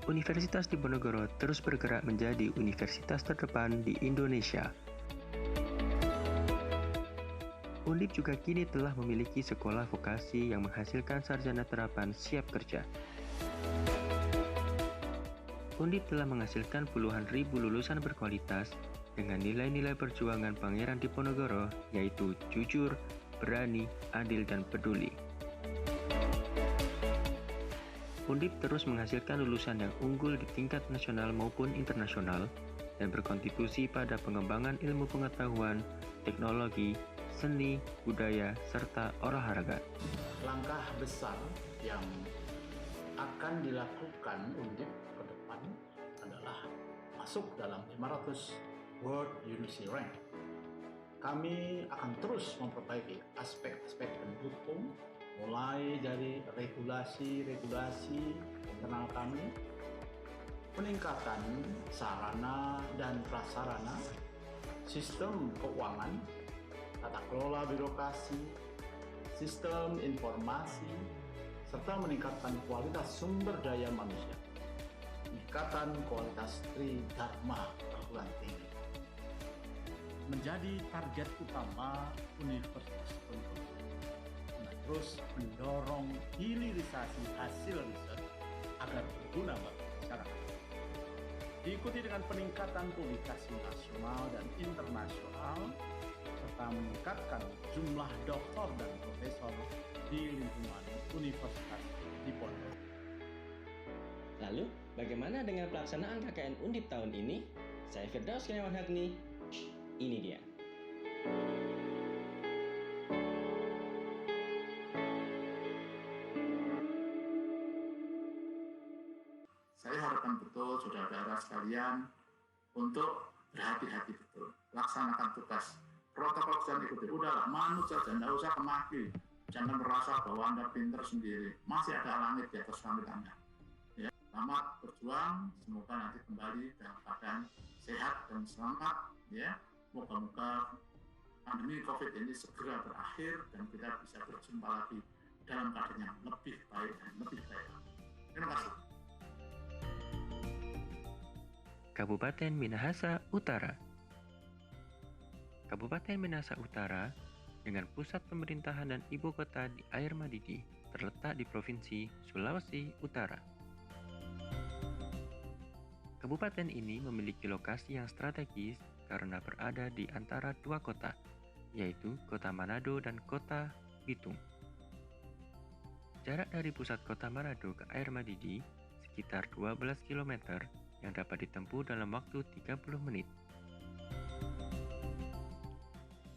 Universitas Diponegoro terus bergerak menjadi universitas terdepan di Indonesia. Undip juga kini telah memiliki sekolah vokasi yang menghasilkan sarjana terapan siap kerja. Undip telah menghasilkan puluhan ribu lulusan berkualitas dengan nilai-nilai perjuangan Pangeran Diponegoro, yaitu jujur, berani, adil, dan peduli. Undip terus menghasilkan lulusan yang unggul di tingkat nasional maupun internasional dan berkontribusi pada pengembangan ilmu pengetahuan, teknologi, seni, budaya, serta olahraga. Langkah besar yang akan dilakukan Undip ke depan adalah masuk dalam 500 World University Rank. Kami akan terus memperbaiki aspek-aspek pendukung, mulai dari regulasi internal kami, peningkatan sarana dan prasarana, sistem keuangan, tata kelola birokrasi, sistem informasi, serta meningkatkan kualitas sumber daya manusia, peningkatan kualitas Tridharma perguruan tinggi. Menjadi target utama Universitas Diponegoro, terus mendorong hilirisasi hasil riset agar berguna bagi masyarakat. Diikuti dengan peningkatan publikasi nasional dan internasional, serta meningkatkan jumlah doktor dan profesor di lingkungan Universitas Diponegoro. Lalu, bagaimana dengan pelaksanaan KKN Undip tahun ini? Saya Firdaus Kurniawan Hagni. Ini dia. Saya harapkan betul saudara-saudara sekalian untuk berhati-hati betul, laksanakan tugas. Protokol kesehatan ikuti, udahlah, manut saja, tidak usah kemaki. Jangan merasa bahwa Anda pintar sendiri, masih ada langit di atas langit Anda. Ya, selamat berjuang, semoga nanti kembali dalam keadaan sehat dan selamat. Ya, moga-moga pandemi COVID ini segera berakhir dan kita bisa berjumpa lagi dalam keadaan yang lebih baik dan lebih baik. Terima kasih. Kabupaten Minahasa Utara. Kabupaten Minahasa Utara dengan pusat pemerintahan dan ibu kota di Air Madidi terletak di Provinsi Sulawesi Utara. Kabupaten ini memiliki lokasi yang strategis karena berada di antara dua kota, yaitu Kota Manado dan Kota Bitung. Jarak dari pusat kota Manado ke Air Madidi sekitar 12 km yang dapat ditempuh dalam waktu 30 menit.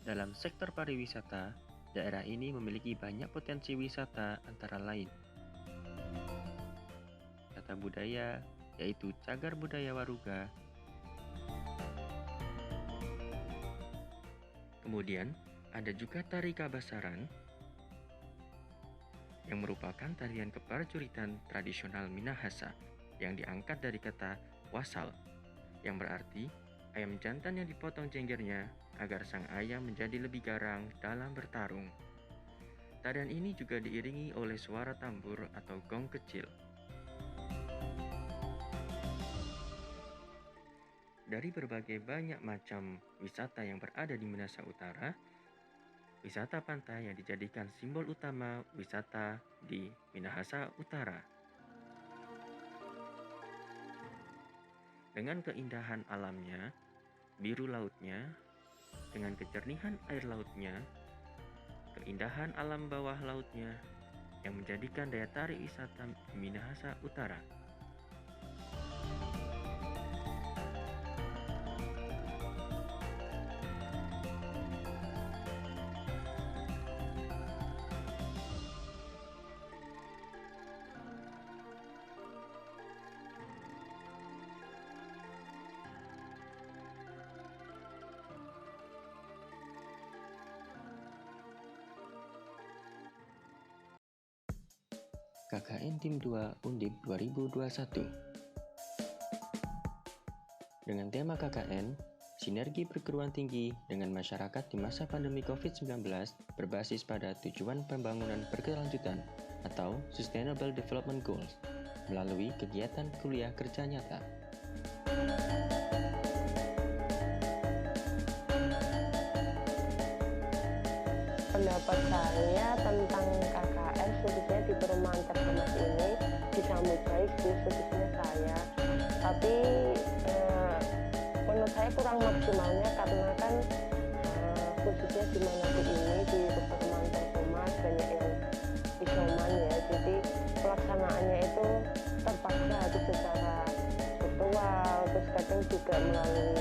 Dalam sektor pariwisata, daerah ini memiliki banyak potensi wisata antara lain wisata budaya, yaitu Cagar Budaya Waruga. Kemudian, ada juga Tari Kabasaran yang merupakan tarian keprajuritan tradisional Minahasa yang diangkat dari kata wasal, yang berarti ayam jantan yang dipotong jenggernya agar sang ayam menjadi lebih garang dalam bertarung. Tarian ini juga diiringi oleh suara tambur atau gong kecil. Dari berbagai banyak macam wisata yang berada di Minahasa Utara, wisata pantai yang dijadikan simbol utama wisata di Minahasa Utara. Dengan keindahan alamnya, biru lautnya, dengan kejernihan air lautnya, keindahan alam bawah lautnya, yang menjadikan daya tarik wisata Minahasa Utara. KKN Tim 2 Undip 2021. Dengan tema KKN, sinergi perguruan tinggi dengan masyarakat di masa pandemi COVID-19 berbasis pada tujuan pembangunan berkelanjutan atau Sustainable Development Goals melalui kegiatan kuliah kerja nyata. Pendapat saya tentang KKN khususnya di perumahan terkemas ini disambut baik sih, khususnya saya. Tapi menurut saya kurang maksimalnya karena kan khususnya di Manado ini di perumahan terkemas banyak yang isoman ya, jadi pelaksanaannya itu terpaksa harus secara virtual, terus kadang juga melalui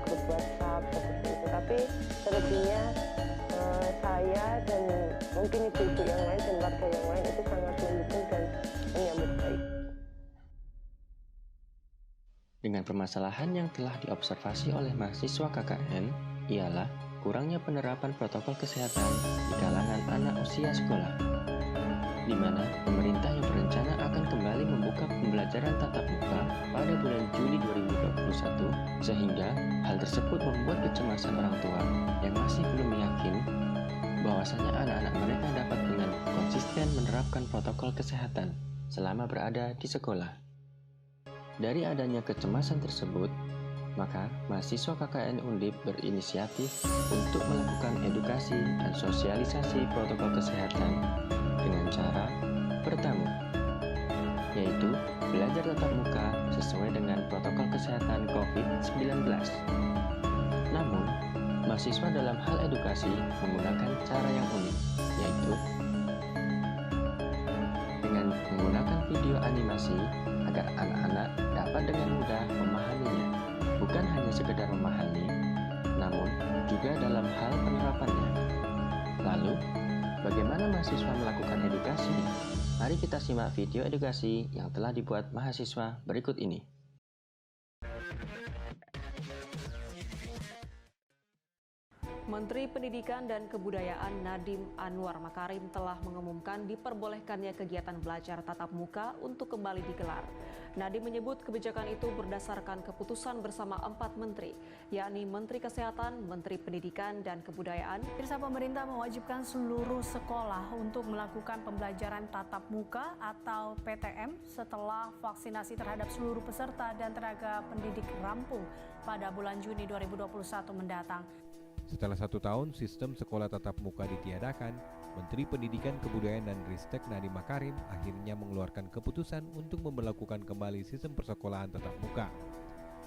grup WhatsApp seperti itu. Tapi selebihnya saya dan mungkin ibu-ibu yang lain dan warga yang lain itu sangat mendukung dan menyambut baik. Dengan permasalahan yang telah diobservasi oleh mahasiswa KKN ialah kurangnya penerapan protokol kesehatan di kalangan anak usia sekolah, di mana pemerintah yang berencana akan kembali membuka pembelajaran tatap muka pada bulan Juli 2021, sehingga hal tersebut membuat kecemasan orang tua yang masih belum yakin bahwasanya anak-anak mereka dapat dengan konsisten menerapkan protokol kesehatan selama berada di sekolah. Dari adanya kecemasan tersebut, maka mahasiswa KKN Undip berinisiatif untuk melakukan edukasi dan sosialisasi protokol kesehatan dengan cara pertama, yaitu belajar tatap muka sesuai dengan protokol kesehatan COVID-19. Namun, mahasiswa dalam hal edukasi menggunakan cara yang unik, yaitu dengan menggunakan video animasi agar anak-anak dapat dengan mudah memahaminya. Bukan hanya sekedar memahami, namun juga dalam hal penerapannya. Lalu, bagaimana mahasiswa melakukan edukasi? Mari kita simak video edukasi yang telah dibuat mahasiswa berikut ini. Menteri Pendidikan dan Kebudayaan Nadiem Anwar Makarim telah mengumumkan diperbolehkannya kegiatan belajar tatap muka untuk kembali digelar. Nadiem menyebut kebijakan itu berdasarkan keputusan bersama 4 menteri, yakni Menteri Kesehatan, Menteri Pendidikan dan Kebudayaan. Pemerintah mewajibkan seluruh sekolah untuk melakukan pembelajaran tatap muka atau PTM setelah vaksinasi terhadap seluruh peserta dan tenaga pendidik rampung pada bulan Juni 2021 mendatang. Setelah 1 tahun sistem sekolah tatap muka ditiadakan, Menteri Pendidikan, Kebudayaan dan Ristek Nadiem Makarim akhirnya mengeluarkan keputusan untuk memberlakukan kembali sistem persekolahan tatap muka.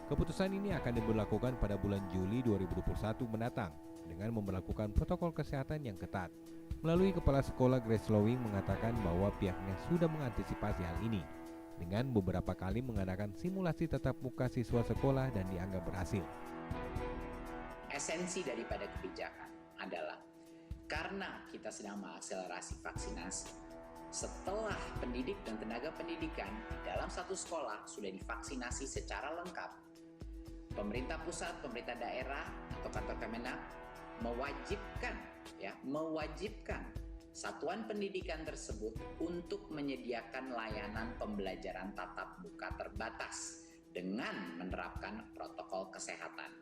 Keputusan ini akan diberlakukan pada bulan Juli 2021 mendatang dengan memberlakukan protokol kesehatan yang ketat. Melalui Kepala Sekolah Grace Lowing mengatakan bahwa pihaknya sudah mengantisipasi hal ini dengan beberapa kali mengadakan simulasi tatap muka siswa sekolah dan dianggap berhasil. Esensi daripada kebijakan adalah karena kita sedang mengakselerasi vaksinasi, setelah pendidik dan tenaga pendidikan di dalam satu sekolah sudah divaksinasi secara lengkap, pemerintah pusat, pemerintah daerah atau kantor Kemenak mewajibkan satuan pendidikan tersebut untuk menyediakan layanan pembelajaran tatap muka terbatas dengan menerapkan protokol kesehatan.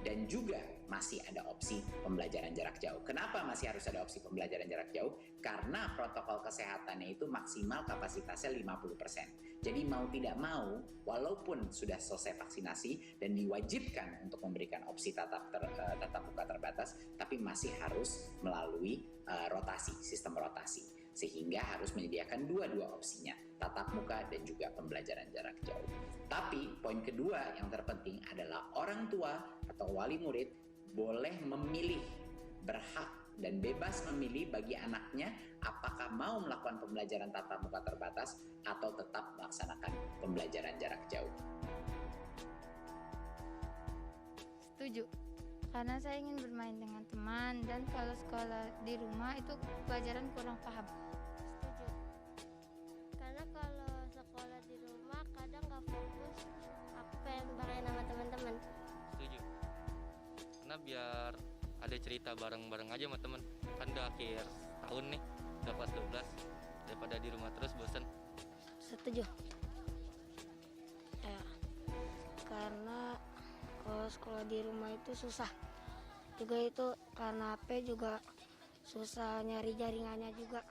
Dan juga masih ada opsi pembelajaran jarak jauh. Kenapa masih harus ada opsi pembelajaran jarak jauh? Karena protokol kesehatannya itu maksimal kapasitasnya 50%. Jadi mau tidak mau, walaupun sudah selesai vaksinasi dan diwajibkan untuk memberikan opsi tatap muka terbatas, tapi masih harus melalui sistem rotasi. Sehingga harus menyediakan dua opsinya, tatap muka dan juga pembelajaran jarak jauh. Tapi poin kedua yang terpenting adalah orang tua atau wali murid boleh memilih, berhak dan bebas memilih bagi anaknya apakah mau melakukan pembelajaran tatap muka terbatas atau tetap melaksanakan pembelajaran jarak jauh. Setuju, karena saya ingin bermain dengan teman dan kalau sekolah di rumah itu pelajaran kurang paham. Setuju, karena kalau sekolah di rumah kadang nggak fokus, aku pengen main sama teman-teman. Setuju, karena biar ada cerita bareng-bareng aja sama temen. Kan udah akhir tahun nih, udah kelas 12, daripada di rumah terus bosan. Setuju, ya, karena kalau sekolah di rumah itu susah. Juga itu karena HP juga susah nyari jaringannya juga.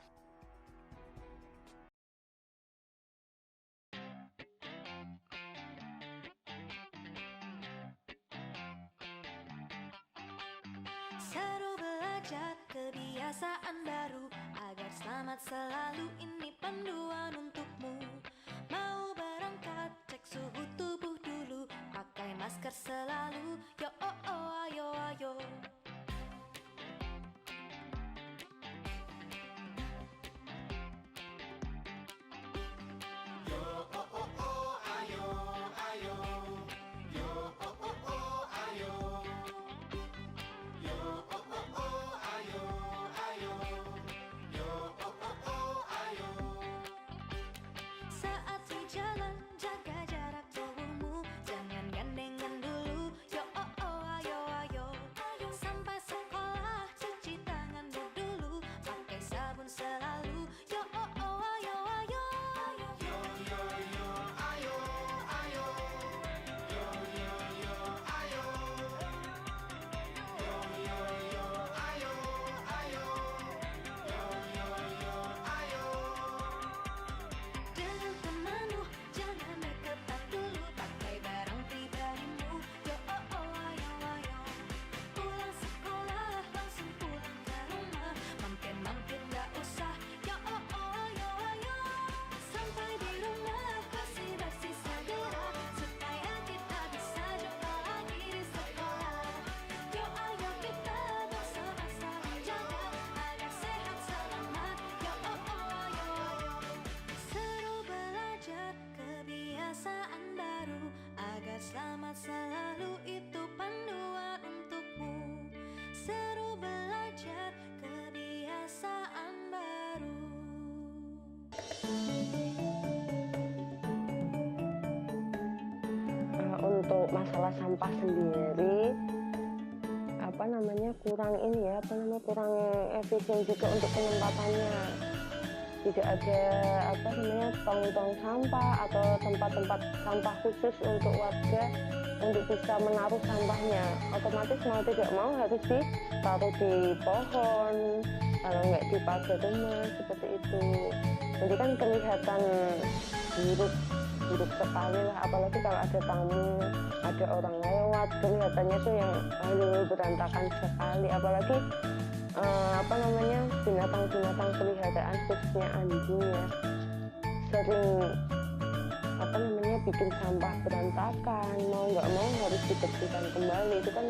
Seru belajar kebiasaan baru agar selamat selalu, ini panduan untukmu. Mau berangkat cek suhu tubuh dulu, pakai masker selalu, yo oh oh ayo ayo. Saat di jalan jaga jarak tubuhmu, jangan gandengan dulu, yo oh oh ayo ayo. Sampai sekolah cuci tanganmu dulu, pakai sabun selalu, yo oh oh ayo ayo. Yo yo yo ayo ayo. Yo yo yo ayo. Yo yo yo ayo ayo. Yo yo yo ayo. Dengan temanmu jangan deketan dulu, pakai barang pribadimu, yo oh oh ayo ayo. Pulang sekolah langsung pulang ke rumah, mampir gak usah, yo oh oh ayo ayo. Sampai di rumah bersih-bersih segera, supaya kita bisa jumpa lagi di sekolah. Yo ayo kita bersama-sama jaga agar sehat selamat, yo oh oh ayo ayo. Seru belajar kebiasaan baru agar selamat selalu, itu panduan untukmu. Seru belajar kebiasaan baru. Untuk masalah sampah sendiri kurang kurang efisien juga untuk penempatannya. Tidak ada tong-tong sampah atau tempat-tempat sampah khusus untuk warga untuk bisa menaruh sampahnya. Otomatis mau tidak mau harus ditaruh di pohon, kalau nggak di pagar rumah, seperti itu. Jadi kan kelihatan buruk sekali lah, apalagi kalau ada tamu, ada orang lewat, kelihatannya tuh yang berantakan sekali. Apalagi binatang-binatang peliharaan khususnya anjing ya, sering bikin sampah berantakan, mau nggak mau harus dibersihkan kembali. Itu kan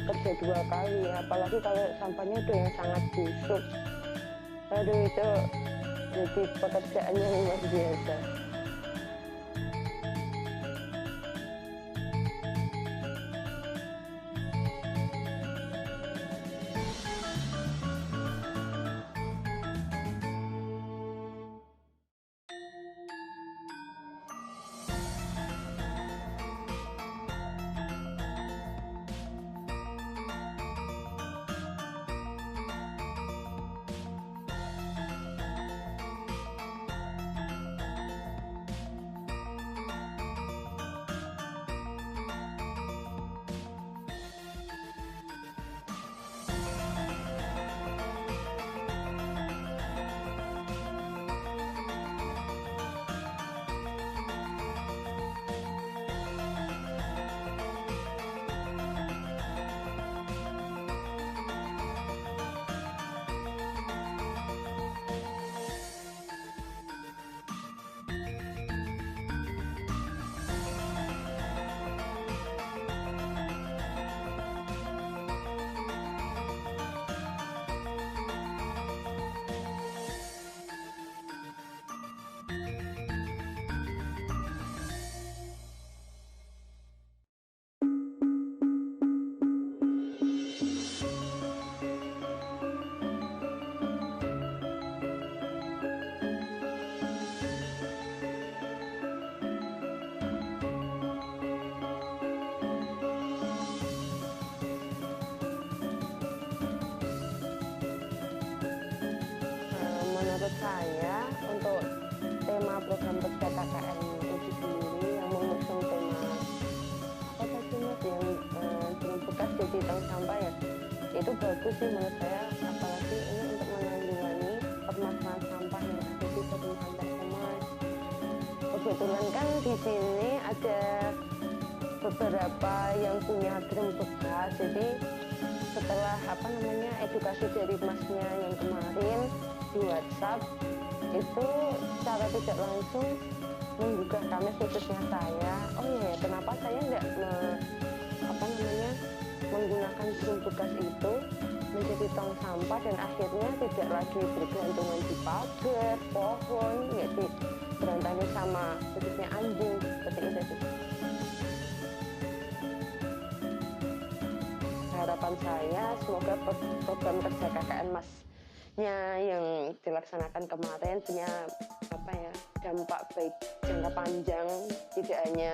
kerja 2 kali, apalagi kalau sampahnya udah yang sangat busuk. Aduh, itu jadi pekerjaan yang luar biasa. Menurut saya, untuk tema program kerja KKN itu sendiri yang mengusung tema yang bekas jadi tong sampah ya, itu bagus sih menurut saya. Apalagi ini untuk menanggulangi permasalahan sampah yang ada di Kecamatan Terkemas. Kebetulan kan di sini ada beberapa yang punya drum bekas, jadi setelah edukasi dari masnya yang kemarin di WhatsApp itu secara tidak langsung menggugah kami, khususnya saya. Oh iya, kenapa saya nggak menggunakan sumbu gas itu menjadi tong sampah dan akhirnya tidak lagi bergelantungan di pagar, pohon, ya berantakan sama khususnya anjing seperti itu. Harapan saya semoga program kerja KKN Masnya yang dilaksanakan kemarin punya dampak baik jangka panjang, tidak hanya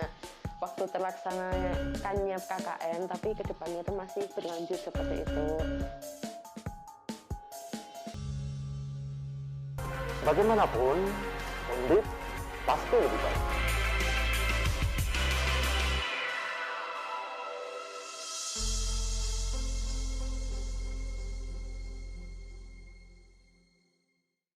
waktu terlaksanakannya KKN, tapi kedepannya itu masih berlanjut seperti itu. Bagaimanapun, Undip pasti lebih baik.